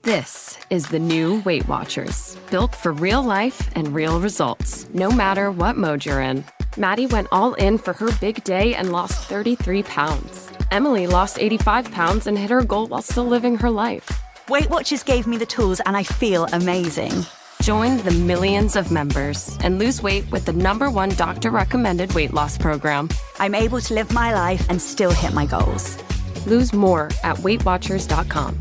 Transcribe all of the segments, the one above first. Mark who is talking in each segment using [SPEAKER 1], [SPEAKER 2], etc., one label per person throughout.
[SPEAKER 1] This is the new Weight Watchers, built for real life and real results, no matter what mode you're in. Maddie went all in for her big day and lost 33 pounds. Emily lost 85 pounds and hit her goal while still living her life.
[SPEAKER 2] Weight Watchers gave me the tools and I feel amazing.
[SPEAKER 1] Join the millions of members and lose weight with the #1 doctor-recommended weight loss program.
[SPEAKER 2] I'm able to live my life and still hit my goals.
[SPEAKER 1] Lose more at WeightWatchers.com.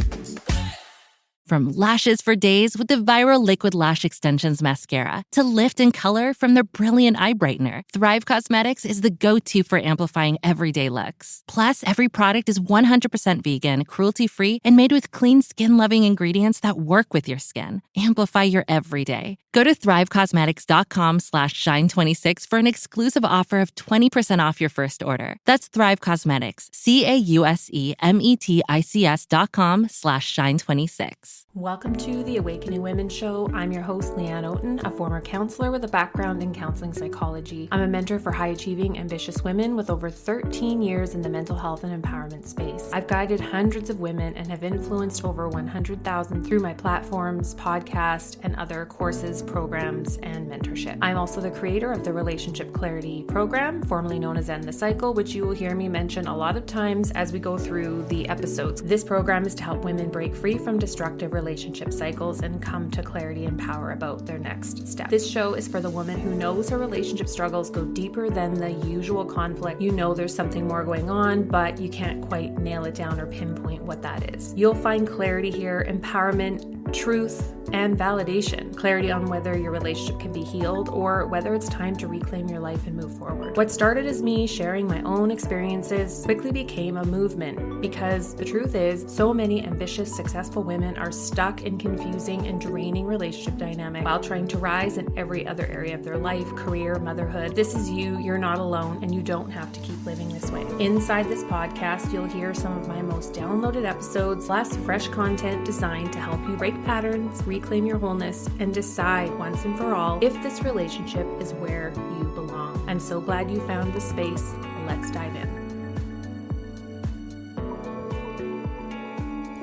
[SPEAKER 3] From lashes for days with the viral Liquid Lash Extensions mascara to lift and color from their brilliant eye brightener, Thrive Causemetics is the go-to for amplifying everyday looks. Plus, every product is 100% vegan, cruelty-free, and made with clean, skin-loving ingredients that work with your skin. Amplify your everyday. Go to thrivecosmetics.com/shine26 for an exclusive offer of 20% off your first order. That's Thrive Cosmetics, CAUSEMETICS.com/shine26.
[SPEAKER 4] Welcome to the Awakening Women Show. I'm your host, Leanne Oaten, a former counselor with a background in counseling psychology. I'm a mentor for high-achieving, ambitious women with over 13 years in the mental health and empowerment space. I've guided hundreds of women and have influenced over 100,000 through my platforms, podcast, and other courses, programs, and mentorship. I'm also the creator of the Relationship Clarity program, formerly known as End the Cycle, which you will hear me mention a lot of times as we go through the episodes. This program is to help women break free from destructive relationship cycles and come to clarity and power about their next step. This show is for the woman who knows her relationship struggles go deeper than the usual conflict. You know there's something more going on, but you can't quite nail it down or pinpoint what that is. You'll find clarity here, empowerment, truth, and validation. Clarity on whether your relationship can be healed or whether it's time to reclaim your life and move forward. What started as me sharing my own experiences quickly became a movement because the truth is, so many ambitious, successful women are stuck in confusing and draining relationship dynamics while trying to rise in every other area of their life, career, motherhood. This is you, you're not alone, and you don't have to keep living this way. Inside this podcast, you'll hear some of my most downloaded episodes, plus fresh content designed to help you break patterns, reclaim your wholeness, and decide once and for all if this relationship is where you belong. I'm so glad you found this space. Let's dive in.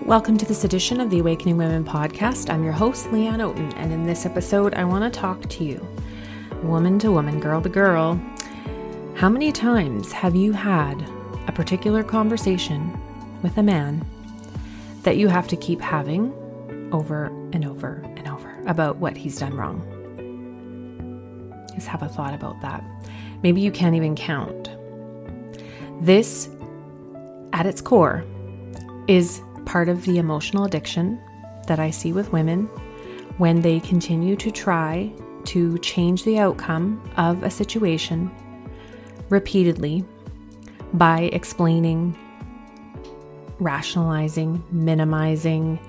[SPEAKER 4] Welcome to this edition of the Awakening Women podcast. I'm your host, Leanne Oaten, and in this episode, I want to talk to you, woman to woman, girl to girl. How many times have you had a particular conversation with a man that you have to keep having over and over and over about what he's done wrong? Just have a thought about that. Maybe you can't even count. This, at its core, is part of the emotional addiction that I see with women when they continue to try to change the outcome of a situation repeatedly by explaining, rationalizing, minimizing,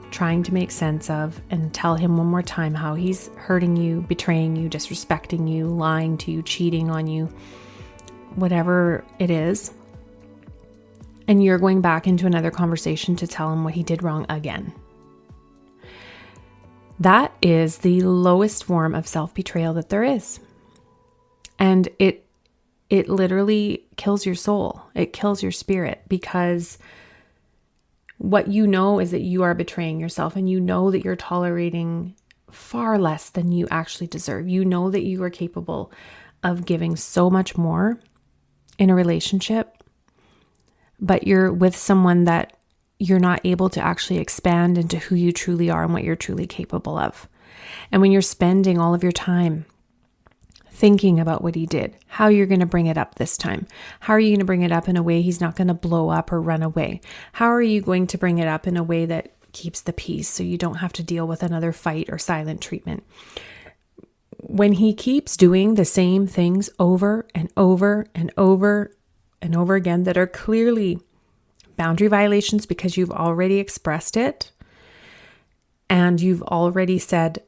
[SPEAKER 4] trying to make sense of, and tell him one more time how he's hurting you, betraying you, disrespecting you, lying to you, cheating on you, whatever it is. And you're going back into another conversation to tell him what he did wrong again. That is the lowest form of self-betrayal that there is. And it literally kills your soul. It kills your spirit, because what you know is that you are betraying yourself, and you know that you're tolerating far less than you actually deserve. You know that you are capable of giving so much more in a relationship, but you're with someone that you're not able to actually expand into who you truly are and what you're truly capable of. And when you're spending all of your time thinking about what he did, how you're going to bring it up this time, how are you going to bring it up in a way he's not going to blow up or run away? How are you going to bring it up in a way that keeps the peace so you don't have to deal with another fight or silent treatment? When he keeps doing the same things over and over and over and over again that are clearly boundary violations because you've already expressed it and you've already said,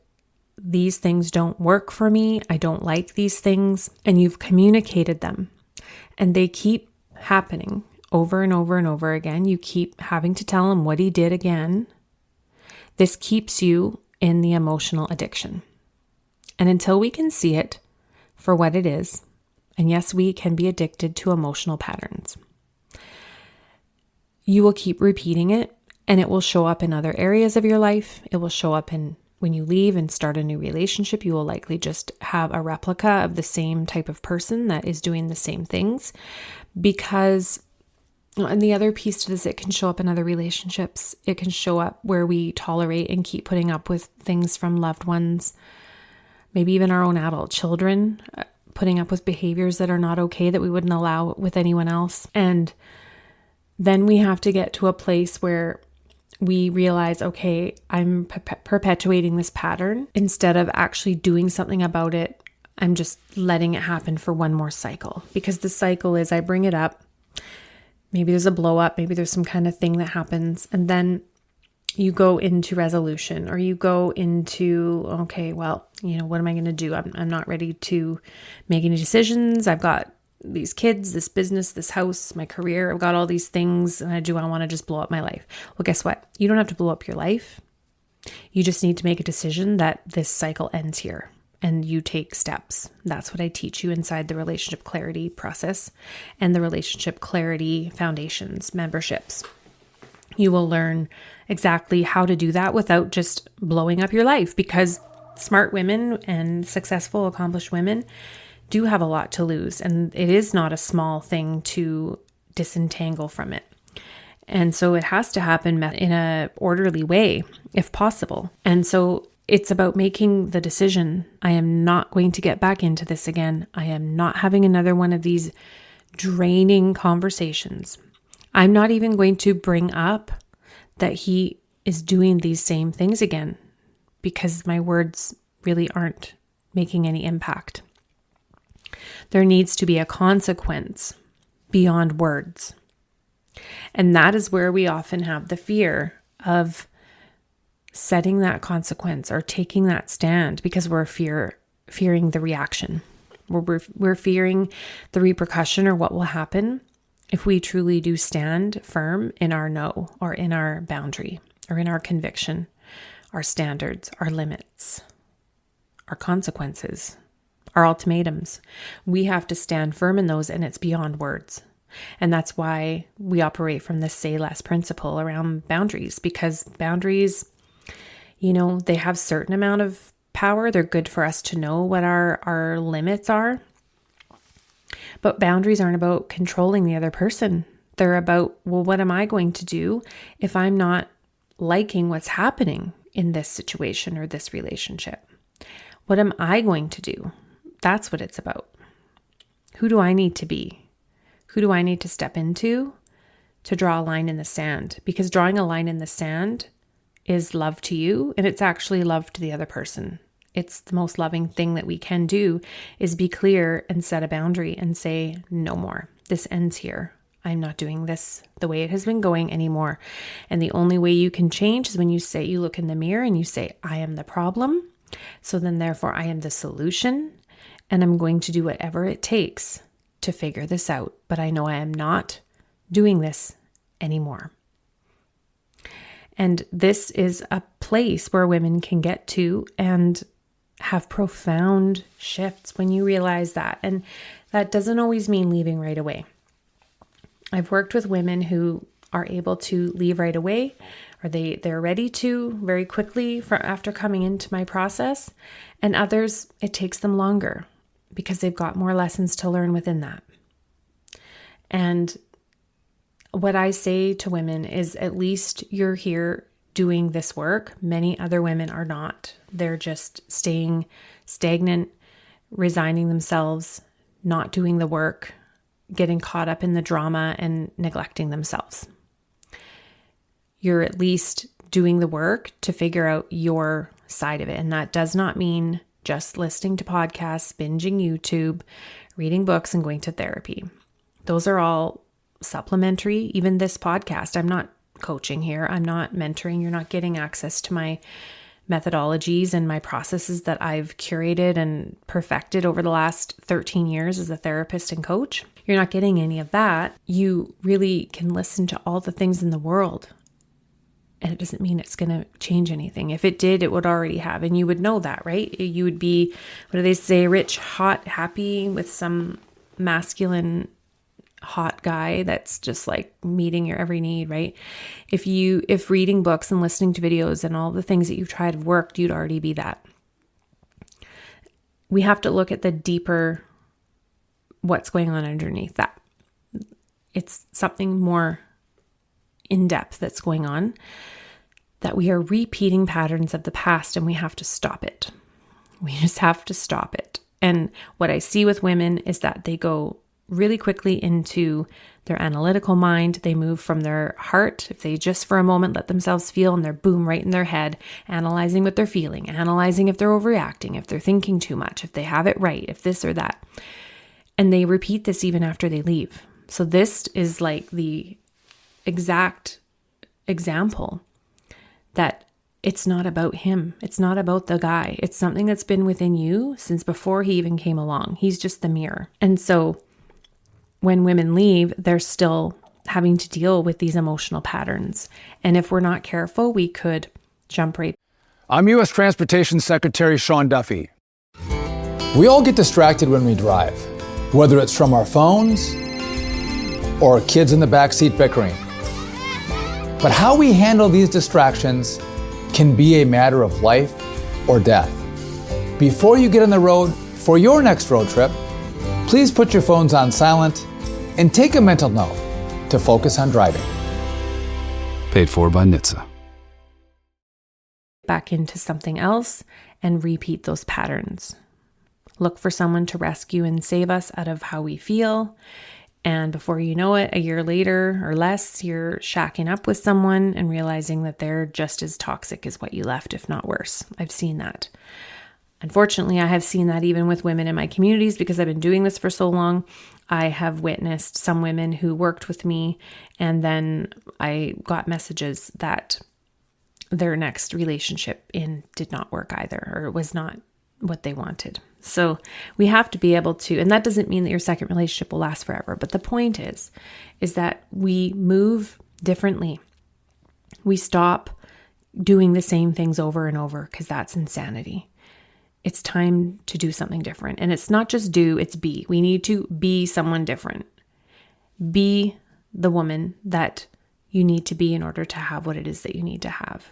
[SPEAKER 4] these things don't work for me, I don't like these things, and you've communicated them, and they keep happening over and over and over again. You keep having to tell him what he did again. This keeps you in the emotional addiction. And until we can see it for what it is, and yes, we can be addicted to emotional patterns, you will keep repeating it And it will show up in other areas of your life. It will show up in when you leave and start a new relationship. You will likely just have a replica of the same type of person that is doing the same things. And the other piece to this, it can show up in other relationships. It can show up where we tolerate and keep putting up with things from loved ones, maybe even our own adult children, putting up with behaviors that are not okay that we wouldn't allow with anyone else. And then we have to get to a place where we realize, okay, I'm perpetuating this pattern. Instead of actually doing something about it, I'm just letting it happen for one more cycle. Because the cycle is I bring it up, maybe there's a blow up, maybe there's some kind of thing that happens, and then you go into resolution, or you go into, okay, well, what am I going to do? I'm not ready to make any decisions. I've got these kids, this business, this house, my career. I've got all these things, and I want to just blow up my life. Well, guess what? You don't have to blow up your life. You just need to make a decision that this cycle ends here, and you take steps. That's what I teach you inside the relationship clarity process and the relationship clarity foundations memberships. You will learn exactly how to do that without just blowing up your life, because smart women and successful, accomplished women do have a lot to lose. And it is not a small thing to disentangle from it. And so it has to happen in a orderly way, if possible. And so it's about making the decision. I am not going to get back into this again. I am not having another one of these draining conversations. I'm not even going to bring up that he is doing these same things again, because my words really aren't making any impact. There needs to be a consequence beyond words. And that is where we often have the fear of setting that consequence or taking that stand, because we're fearing the reaction. We're fearing the repercussion, or what will happen if we truly do stand firm in our no, or in our boundary, or in our conviction, our standards, our limits, our consequences, our ultimatums. We have to stand firm in those, and it's beyond words. And that's why we operate from the say less principle around boundaries, because boundaries, they have certain amount of power. They're good for us to know what our limits are. But boundaries aren't about controlling the other person. They're about, well, what am I going to do if I'm not liking what's happening in this situation or this relationship? What am I going to do? That's what it's about. Who do I need to be? Who do I need to step into to draw a line in the sand? Because drawing a line in the sand is love to you, and it's actually love to the other person. It's the most loving thing that we can do, is be clear and set a boundary and say, no more. This ends here. I'm not doing this the way it has been going anymore. And the only way you can change is when you look in the mirror and you say, I am the problem. So then therefore I am the solution, and I'm going to do whatever it takes to figure this out. But I know I am not doing this anymore. And this is a place where women can get to and have profound shifts when you realize that. And that doesn't always mean leaving right away. I've worked with women who are able to leave right away, or they're ready to very quickly after coming into my process. And others, it takes them longer because they've got more lessons to learn within that. And what I say to women is, at least you're here doing this work. Many other women are not. They're just staying stagnant, resigning themselves, not doing the work, getting caught up in the drama and neglecting themselves. You're at least doing the work to figure out your side of it. And that does not mean just listening to podcasts, binging YouTube, reading books, and going to therapy. Those are all supplementary. Even this podcast, I'm not coaching here. I'm not mentoring. You're not getting access to my methodologies and my processes that I've curated and perfected over the last 13 years as a therapist and coach. You're not getting any of that. You really can listen to all the things in the world, and it doesn't mean it's going to change anything. If it did, it would already have, and you would know that, right? You would be, what do they say, rich, hot, happy with some masculine hot guy that's just like meeting your every need, right? If reading books and listening to videos and all the things that you've tried have worked, you'd already be that. We have to look at the deeper, what's going on underneath that. It's something more in depth that's going on, that we are repeating patterns of the past, and we have to stop it. We just have to stop it. And what I see with women is that they go really quickly into their analytical mind. They move from their heart. If they just for a moment let themselves feel, and they're boom right in their head, analyzing what they're feeling, analyzing if they're overreacting, if they're thinking too much, if they have it right, if this or that. And they repeat this even after they leave. So this is like the exact example that it's not about him. It's not about the guy. It's something that's been within you since before he even came along. He's just the mirror. And so when women leave, they're still having to deal with these emotional patterns. And if we're not careful, we could jump right.
[SPEAKER 5] I'm U.S. Transportation Secretary Sean Duffy. We all get distracted when we drive, whether it's from our phones or kids in the backseat bickering. But how we handle these distractions can be a matter of life or death. Before you get on the road for your next road trip, please put your phones on silent and take a mental note to focus on driving.
[SPEAKER 6] Paid for by NHTSA.
[SPEAKER 4] Back into something else and repeat those patterns. Look for someone to rescue and save us out of how we feel. And before you know it, a year later or less, you're shacking up with someone and realizing that they're just as toxic as what you left, if not worse. I've seen that. Unfortunately, I have seen that even with women in my communities because I've been doing this for so long. I have witnessed some women who worked with me, and then I got messages that their next relationship did not work either, or it was not what they wanted. So we have to be able to, and that doesn't mean that your second relationship will last forever. But the point is that we move differently. We stop doing the same things over and over because that's insanity. It's time to do something different. And it's not just do, it's be. We need to be someone different. Be the woman that you need to be in order to have what it is that you need to have.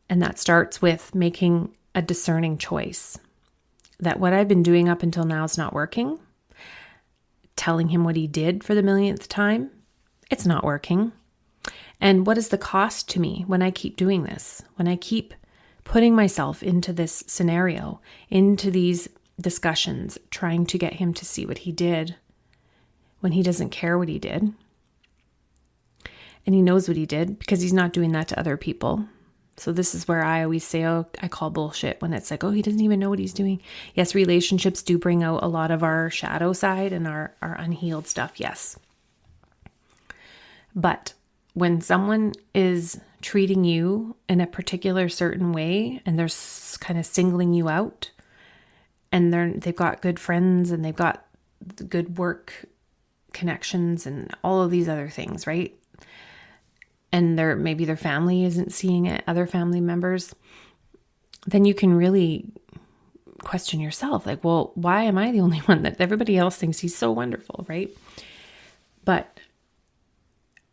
[SPEAKER 4] And that starts with making a discerning choice. That what I've been doing up until now is not working. Telling him what he did for the millionth time, it's not working. And what is the cost to me when I keep doing this? When I keep putting myself into this scenario, into these discussions, trying to get him to see what he did when he doesn't care what he did. And he knows what he did because he's not doing that to other people. So this is where I always say, I call bullshit when it's like, he doesn't even know what he's doing. Yes, relationships do bring out a lot of our shadow side and our unhealed stuff. Yes. But when someone is treating you in a particular certain way and they're kind of singling you out, and they've got good friends and they've got good work connections and all of these other things, right? And maybe their family isn't seeing it, other family members, then you can really question yourself. Like, well, why am I the only one that everybody else thinks he's so wonderful, right? But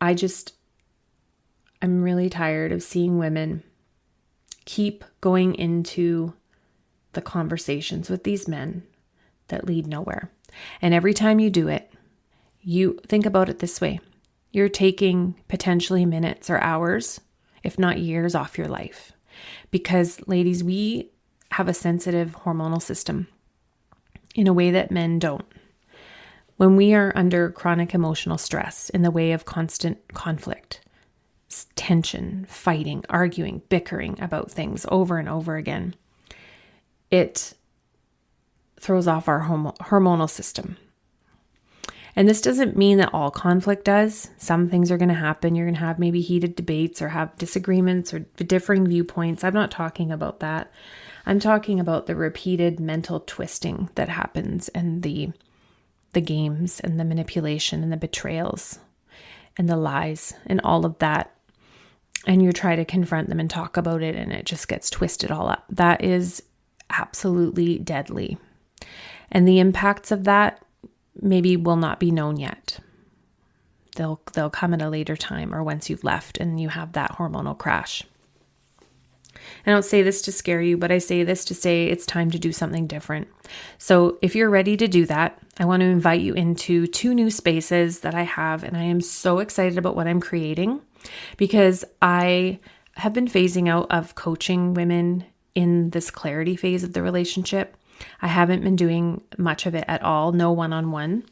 [SPEAKER 4] I'm really tired of seeing women keep going into the conversations with these men that lead nowhere. And every time you do it, you think about it this way. You're taking potentially minutes or hours, if not years, off your life. Because, ladies, we have a sensitive hormonal system in a way that men don't. When we are under chronic emotional stress in the way of constant conflict, tension, fighting, arguing, bickering about things over and over again, it throws off our hormonal system. And this doesn't mean that all conflict does. Some things are going to happen. You're going to have maybe heated debates or have disagreements or differing viewpoints. I'm not talking about that. I'm talking about the repeated mental twisting that happens and the games and the manipulation and the betrayals and the lies and all of that. And you try to confront them and talk about it and it just gets twisted all up. That is absolutely deadly. And the impacts of that maybe will not be known yet. They'll come at a later time, or once you've left and you have that hormonal crash. I don't say this to scare you, but I say this to say it's time to do something different. So if you're ready to do that, I want to invite you into 2 new spaces that I have, and I am so excited about what I'm creating because I have been phasing out of coaching women in this clarity phase of the relationship. I haven't been doing much of it at all, no one-on-one.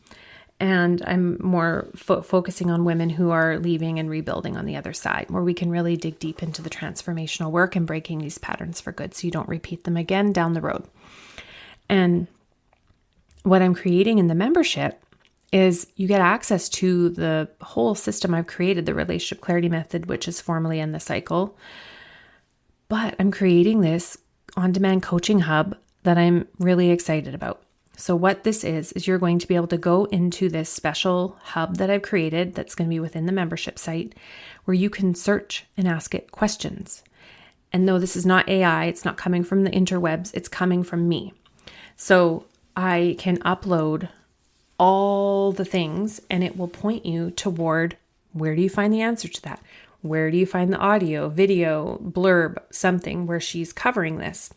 [SPEAKER 4] And I'm more focusing on women who are leaving and rebuilding on the other side, where we can really dig deep into the transformational work and breaking these patterns for good so you don't repeat them again down the road. And what I'm creating in the membership is you get access to the whole system I've created, the Relationship Clarity Method, which is formally in the cycle. But I'm creating this on-demand coaching hub that I'm really excited about. So what this is you're going to be able to go into this special hub that I've created that's going to be within the membership site where you can search and ask it questions. And no, this is not AI. It's not coming from the interwebs. It's coming from me. So I can upload all the things and it will point you toward where do you find the answer to that? Where do you find the audio, video, blurb, something where she's covering this?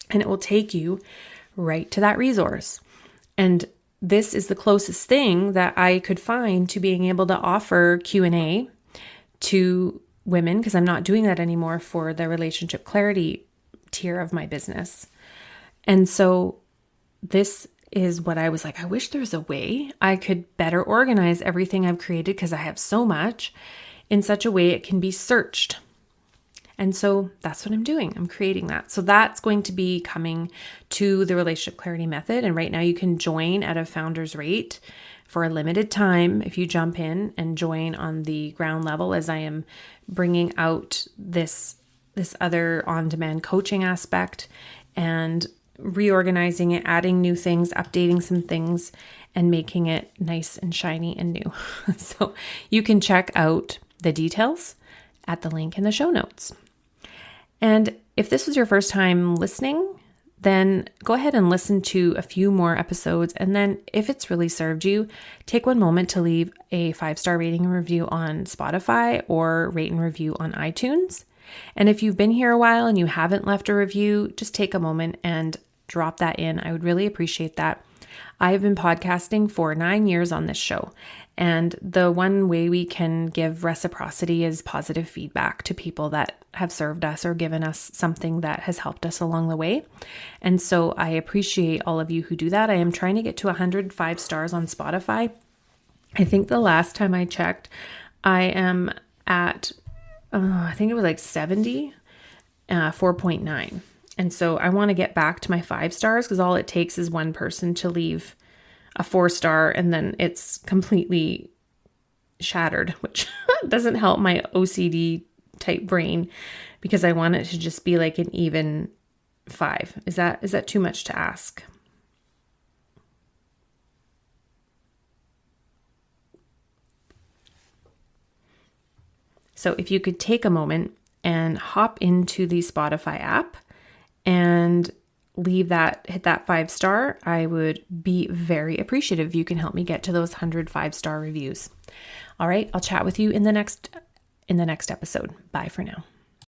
[SPEAKER 4] And it will take you right to that resource. And this is the closest thing that I could find to being able to offer Q&A to women, because I'm not doing that anymore for the relationship clarity tier of my business. And so this is what I was like, I wish there was a way I could better organize everything I've created, because I have so much, in such a way it can be searched. And so that's what I'm doing. I'm creating that. So that's going to be coming to the Relationship Clarity Method. And right now you can join at a founder's rate for a limited time if you jump in and join on the ground level, as I am bringing out this other on-demand coaching aspect and reorganizing it, adding new things, updating some things, and making it nice and shiny and new. So you can check out the details at the link in the show notes. And if this was your first time listening, then go ahead and listen to a few more episodes. And then if it's really served you, take one moment to leave a 5-star rating and review on Spotify or rate and review on iTunes. And if you've been here a while and you haven't left a review, just take a moment and drop that in. I would really appreciate that. I have been podcasting for 9 years on this show. And the one way we can give reciprocity is positive feedback to people that have served us or given us something that has helped us along the way. And so I appreciate all of you who do that. I am trying to get to 105 stars on Spotify. I think the last time I checked, I am at, I think it was like 70, 4.9. And so I want to get back to my 5 stars, because all it takes is one person to leave a 4-star and then it's completely shattered, which doesn't help my OCD type brain, because I want it to just be like an even 5. Is that too much to ask? So if you could take a moment and hop into the Spotify app and hit that 5-star, I would be very appreciative. You can help me get to those 100 5-star reviews. All right, I'll chat with you in the next episode. Bye for now.